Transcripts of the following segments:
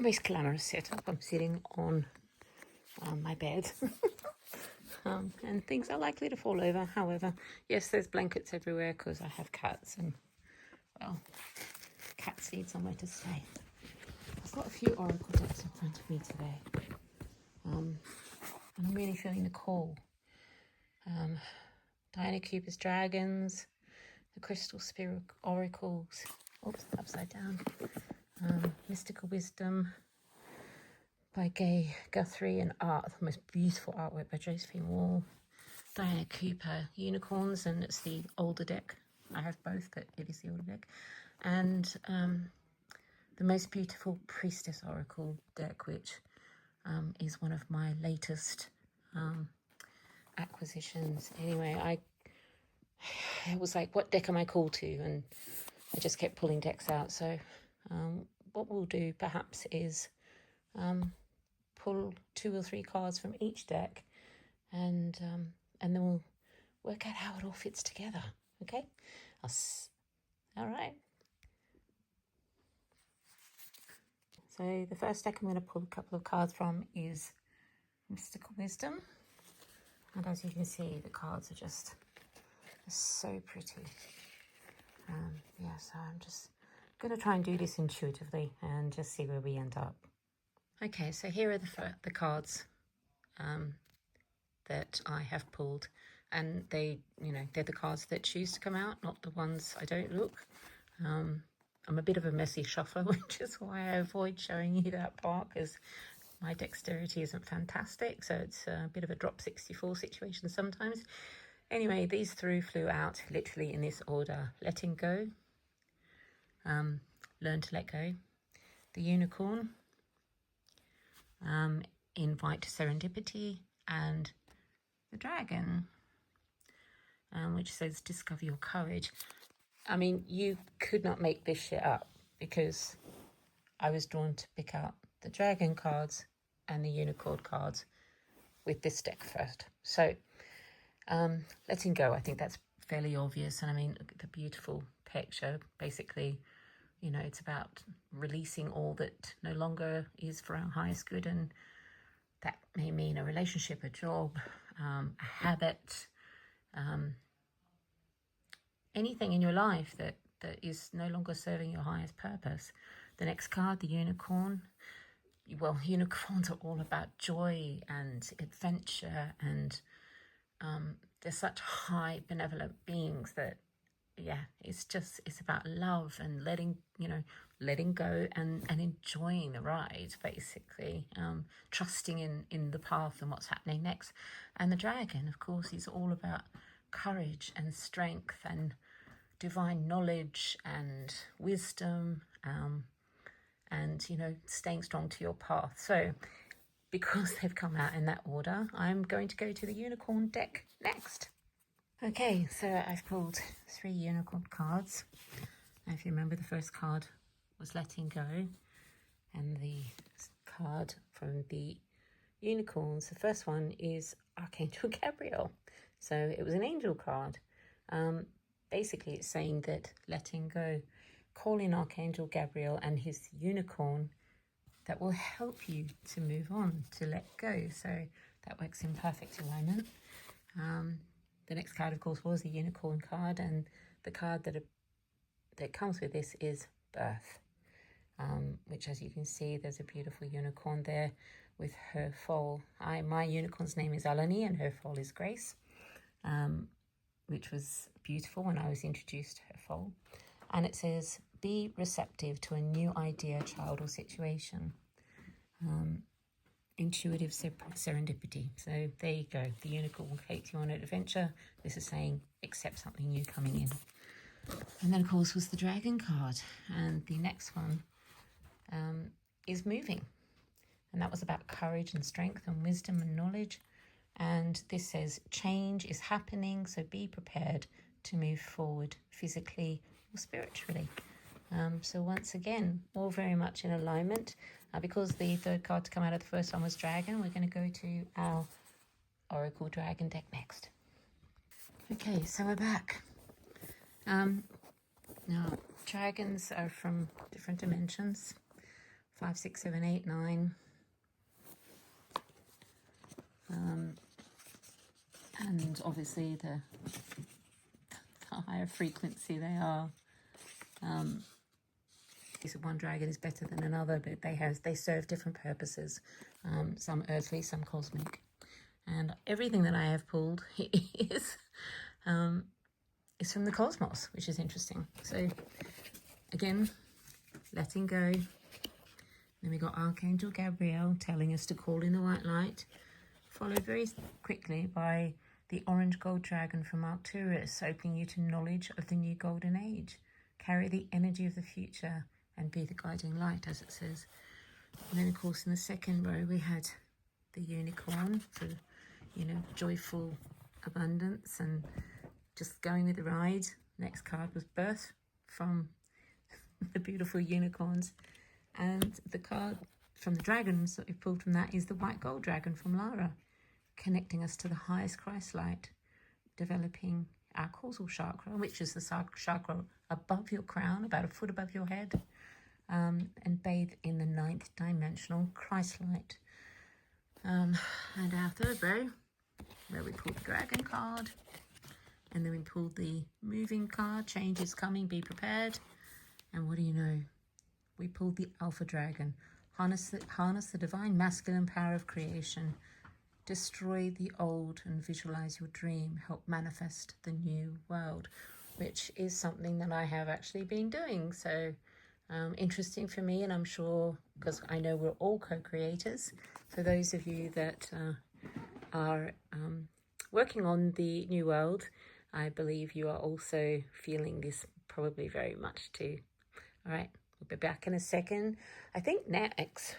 most glamorous setup. I'm sitting on my bed. And things are likely to fall over. However, yes, there's blankets everywhere because I have cats and, well, cats need somewhere to stay. I've got a few oracle decks in front of me today. And I'm really feeling the call. Diana Cooper's Dragons, the Crystal Spirit Oracles, oops, upside down, Mystical Wisdom by Gay Guthrie and art, the most beautiful artwork by Josephine Wall, Diana Cooper, Unicorns, and it's the older deck. I have both, but it is the older deck. And the most beautiful Priestess Oracle deck, which is one of my latest acquisitions. Anyway, I was like, what deck am I called to? And I just kept pulling decks out. So what we'll do perhaps is pull 2 or 3 cards from each deck, and then we'll work out how it all fits together. Okay? All right. So the first deck I'm going to pull a couple of cards from is Mystical Wisdom. And as you can see, the cards are just so pretty. Yeah, so I'm just going to try and do this intuitively and just see where we end up. Okay, so here are the cards that I have pulled, and they're the cards that choose to come out, not the ones I don't look. I'm a bit of a messy shuffler, which is why I avoid showing you that part, because my dexterity isn't fantastic, so it's a bit of a drop 64 situation sometimes. Anyway, these flew out literally in this order: Letting Go, Learn to Let Go, the Unicorn, Invite Serendipity, and the Dragon, which says Discover Your Courage. I mean, you could not make this shit up, because I was drawn to pick out the Dragon cards and the Unicorn cards with this deck first. So, Letting Go, I think that's fairly obvious. And I mean, look at the beautiful picture. Basically, it's about releasing all that no longer is for our highest good. And that may mean a relationship, a job, a habit, anything in your life that is no longer serving your highest purpose. The next card, the Unicorn. Well, unicorns are all about joy and adventure, and they're such high benevolent beings that, yeah, it's about love and letting go and enjoying the ride, basically, trusting in the path and what's happening next. And the Dragon, of course, is all about courage and strength and divine knowledge and wisdom, and staying strong to your path. So because they've come out in that order, I'm going to go to the Unicorn deck next. Okay, so I've pulled 3 Unicorn cards. Now, if you remember, the first card was Letting Go, and the card from the Unicorns, the first one is Archangel Gabriel. So it was an angel card. Basically, it's saying that letting go, call in Archangel Gabriel and his unicorn that will help you to move on, to let go. So that works in perfect alignment. The next card, of course, was the Unicorn card, and the card that comes with this is Birth, which, as you can see, there's a beautiful unicorn there with her foal. My unicorn's name is Alani, and her foal is Grace, which was beautiful when I was introduced to her foal. And it says, be receptive to a new idea, child, or situation. Intuitive serendipity. So there you go. The unicorn will take you on an adventure. This is saying accept something new coming in. And then, of course, was the Dragon card. And the next one is Moving. And that was about courage and strength and wisdom and knowledge. And this says change is happening, so be prepared to move forward physically or spiritually. So once again, all very much in alignment. Because the third card to come out of the first one was Dragon, we're going to go to our Oracle Dragon deck next. Okay, so we're back. Now, dragons are from different dimensions. 5, 6, 7, 8, 9. And obviously the higher frequency they are, one dragon is better than another, but they serve different purposes, some earthly, some cosmic. And everything that I have pulled is from the cosmos, which is interesting. So again, letting go. Then we got Archangel Gabriel telling us to call in the white light, followed very quickly by the orange gold dragon from Arcturus, opening you to knowledge of the new golden age. Carry the energy of the future and be the guiding light, as it says. And then, of course, in the second row, we had the unicorn for, joyful abundance and just going with the ride. Next card was birth from the beautiful unicorns. And the card from the dragons that we pulled from that is the white gold dragon from Lara, connecting us to the highest Christ light, developing our causal chakra, which is the chakra above your crown, about a foot above your head, and bathe in the 9th dimensional Christ light. And our third row, where we pulled the dragon card, and then we pulled the moving card, change is coming, be prepared. And what do you know? We pulled the alpha dragon, harness the divine masculine power of creation, destroy the old and visualize your dream, help manifest the new world, which is something that I have actually been doing. So interesting for me, and I'm sure, because I know we're all co-creators, for those of you that are working on the new world, I believe you are also feeling this probably very much too. All right, we'll be back in a second. I think next,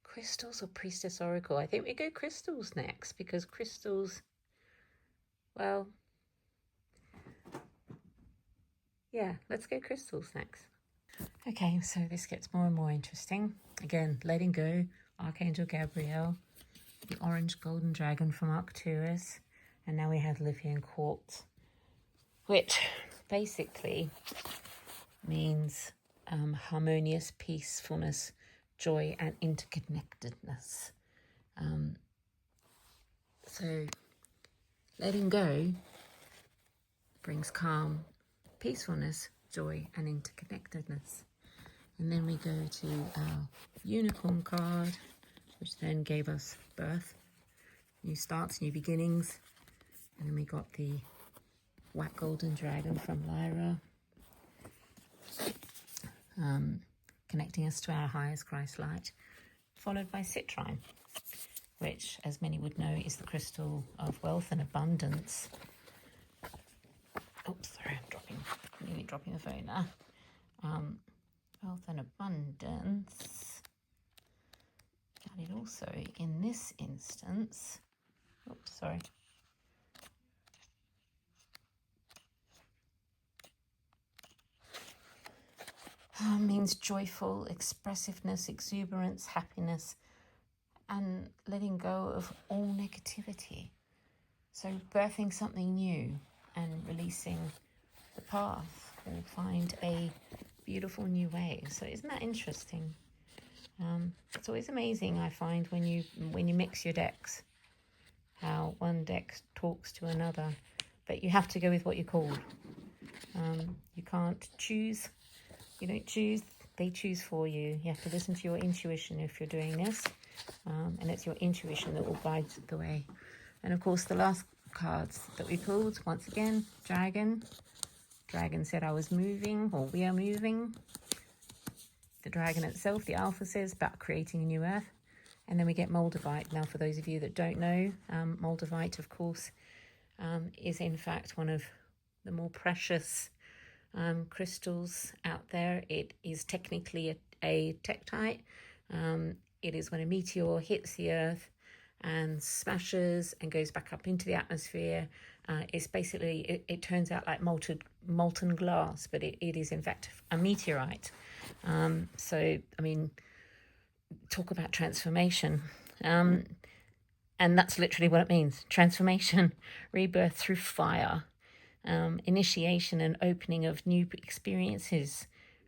crystals or priestess oracle. I think we go crystals next, because crystals, well, yeah, let's go crystals next. Okay, so this gets more and more interesting. Again, letting go, Archangel Gabriel, the orange golden dragon from Arcturus, and now we have Lithium quartz, which basically means harmonious peacefulness, joy, and interconnectedness. So letting go brings calm, peacefulness, joy, and interconnectedness. And then we go to our unicorn card, which then gave us birth, new starts, new beginnings. And then we got the white golden dragon from Lyra, connecting us to our highest Christ light, followed by citrine, which, as many would know, is the crystal of wealth and abundance. Oops, sorry, I'm nearly dropping the phone there. Wealth and abundance. And it also, in this instance, oops, sorry. Means joyful expressiveness, exuberance, happiness, and letting go of all negativity. So birthing something new and releasing the path will find a beautiful new way. So isn't that interesting? It's always amazing, I find, when you mix your decks, how one deck talks to another, but you have to go with what you're called. You can't choose. You don't choose, they choose for you. You have to listen to your intuition if you're doing this, and it's your intuition that will guide the way. And of course, the last cards that we pulled, once again, dragon. Dragon said I was moving, or we are moving. The dragon itself, the alpha, says about creating a new earth. And then we get Moldavite. Now, for those of you that don't know, Moldavite, of course, is in fact one of the more precious crystals out there. It is technically a tektite. It is when a meteor hits the earth and smashes and goes back up into the atmosphere. It's basically, it turns out like molten glass, but it is in fact a meteorite. So, I mean, talk about transformation. And that's literally what it means. Transformation, rebirth through fire. Initiation and opening of new experiences,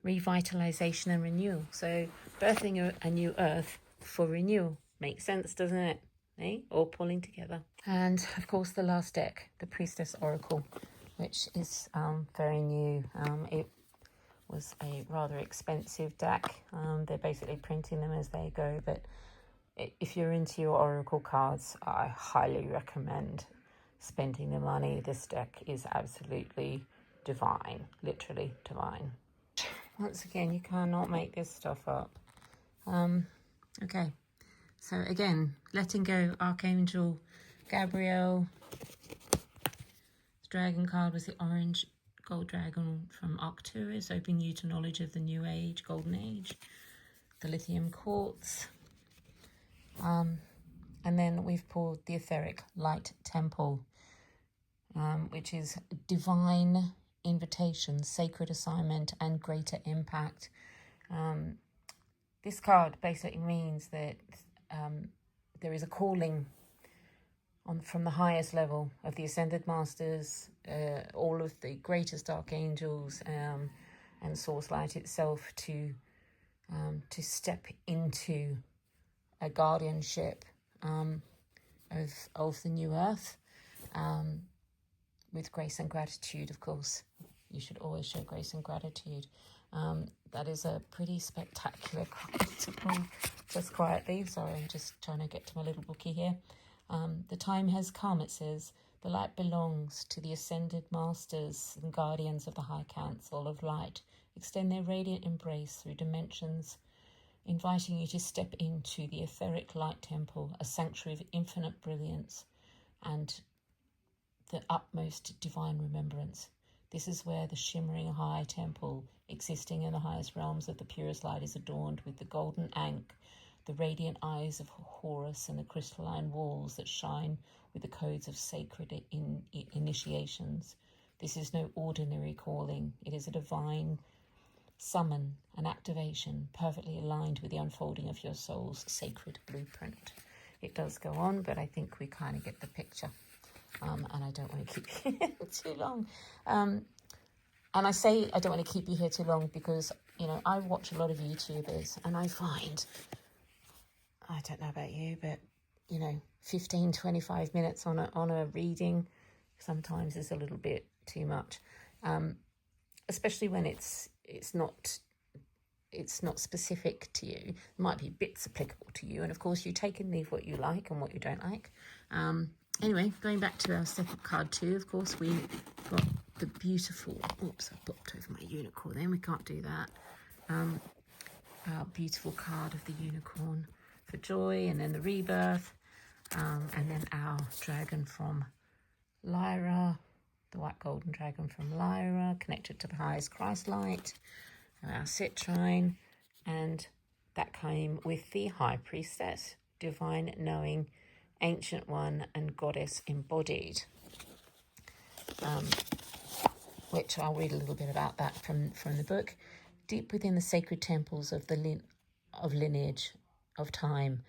revitalization and renewal. So birthing a new earth for renewal. Makes sense, doesn't it? Eh? All pulling together. And of course the last deck, the Priestess Oracle, which is very new. It was a rather expensive deck. They're basically printing them as they go, but if you're into your Oracle cards, I highly recommend spending the money. This deck is absolutely divine, literally divine. Once again, you cannot make this stuff up. Okay, so again, letting go, Archangel Gabriel. The dragon card was the orange gold dragon from Arcturus, opening you to knowledge of the new age, golden age. The lithium quartz. And then we've pulled the etheric light temple, which is divine invitation, sacred assignment, and greater impact. This card basically means that there is a calling from the highest level of the Ascended Masters, all of the greatest archangels, and Source Light itself to step into a guardianship of the new earth, with grace and gratitude, of course. You should always show grace and gratitude. That is a pretty spectacular card to pull just quietly. Sorry, I'm just trying to get to my little bookie here. The time has come, it says. The light belongs to the Ascended Masters and Guardians of the High Council of Light. Extend their radiant embrace through dimensions, inviting you to step into the etheric light temple, a sanctuary of infinite brilliance and the utmost divine remembrance. This is where the shimmering high temple, existing in the highest realms of the purest light, is adorned with the golden ankh, the radiant eyes of Horus, and the crystalline walls that shine with the codes of sacred initiations. This is no ordinary calling. It is a divine summon, an activation perfectly aligned with the unfolding of your soul's sacred blueprint. It does go on, but I think we kind of get the picture. And I don't want to keep you here too long. And I say I don't want to keep you here too long because, you know, I watch a lot of YouTubers and I find, I don't know about you, but, you know, 15, 25 minutes on a reading sometimes is a little bit too much. Especially when it's not specific to you. There might be bits applicable to you, and of course you take and leave what you like and what you don't like. Anyway, going back to our second card too, of course we got the beautiful, oops, I bopped over my unicorn then, we can't do that. Our beautiful card of the unicorn for joy, and then the rebirth, and then our dragon from Lyra, the white golden dragon from Lyra, connected to the highest Christ light, our citrine, and that came with the high priestess, divine knowing, ancient one, and goddess embodied, which I'll read a little bit about that from the book. Deep within the sacred temples of the lineage of time,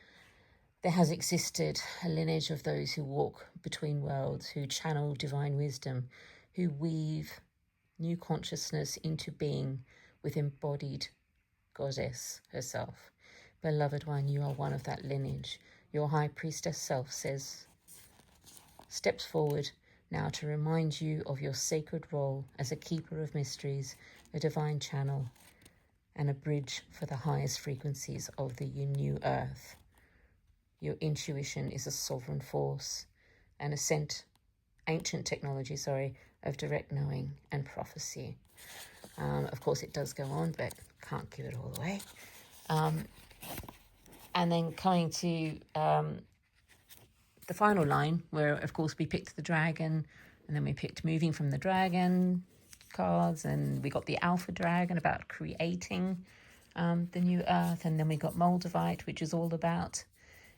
there has existed a lineage of those who walk between worlds, who channel divine wisdom, who weave new consciousness into being with embodied goddess herself. Beloved one, you are one of that lineage. Your high priestess self steps forward now to remind you of your sacred role as a keeper of mysteries, a divine channel, and a bridge for the highest frequencies of the new earth. Your intuition is a sovereign force, an ancient technology, of direct knowing and prophecy. Of course, it does go on, but can't give it all away. And then coming to the final line, where, of course, we picked the dragon, and then we picked moving from the dragon cards, and we got the alpha dragon about creating the new earth, and then we got Moldavite, which is all about,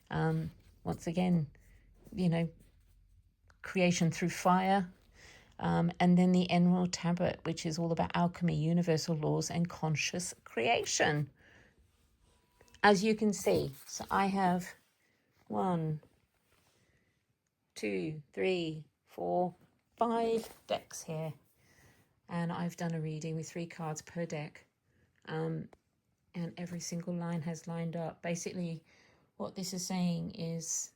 once again, you know, creation through fire. And then the Emerald Tablet, which is all about alchemy, universal laws, and conscious creation. As you can see, so I have 1, 2, 3, 4, 5 decks here. And I've done a reading with 3 cards per deck And every single line has lined up. Basically, what this is saying is,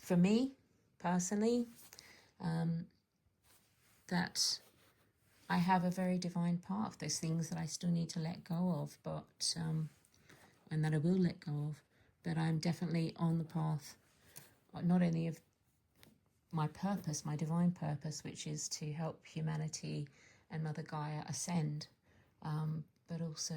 for me personally, that I have a very divine path. There's things that I still need to let go of, but and that I will let go of, but I'm definitely on the path, not only of my purpose, my divine purpose, which is to help humanity and Mother Gaia ascend, but also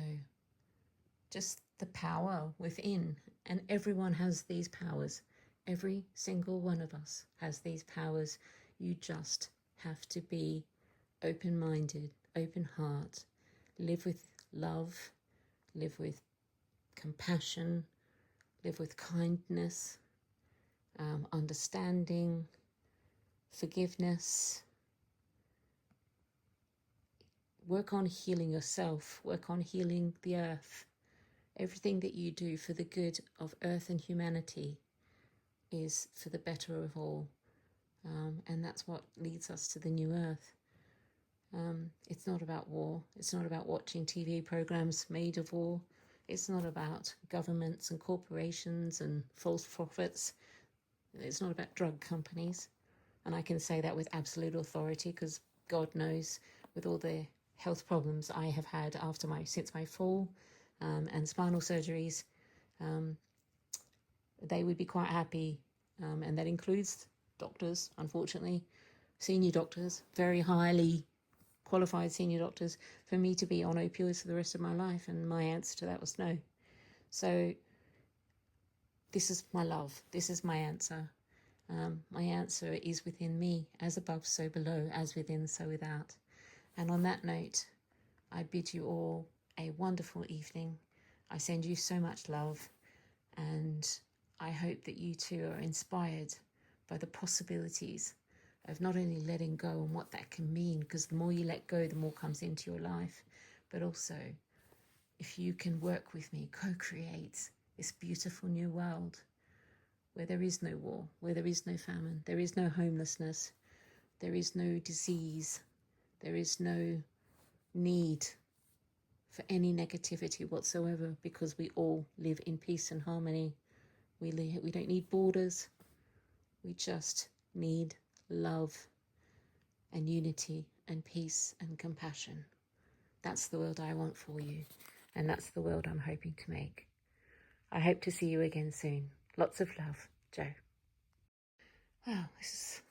just the power within. And everyone has these powers. Every single one of us has these powers. You just have to be open-minded, open heart, live with love, live with compassion, live with kindness, understanding, forgiveness. Work on healing yourself, work on healing the earth. Everything that you do for the good of earth and humanity is for the better of all. And that's what leads us to the new earth. It's not about war. It's not about watching TV programs made of war. It's not about governments and corporations and false prophets. It's not about drug companies. And I can say that with absolute authority, because God knows, with all the health problems I have had since my fall and spinal surgeries, they would be quite happy, and that includes doctors, unfortunately, senior doctors, very highly qualified senior doctors, for me to be on opioids for the rest of my life. And my answer to that was no. So this is my love. This is my answer. My answer is within me, as above, so below, as within, so without. And on that note, I bid you all a wonderful evening. I send you so much love, and I hope that you too are inspired by the possibilities of not only letting go and what that can mean, because the more you let go, the more comes into your life, but also if you can work with me, co-create this beautiful new world where there is no war, where there is no famine, there is no homelessness, there is no disease, there is no need for any negativity whatsoever, because we all live in peace and harmony. We don't need borders. We just need love and unity and peace and compassion. That's the world I want for you, and that's the world I'm hoping to make. I hope to see you again soon. Lots of love, Jo. Wow, this is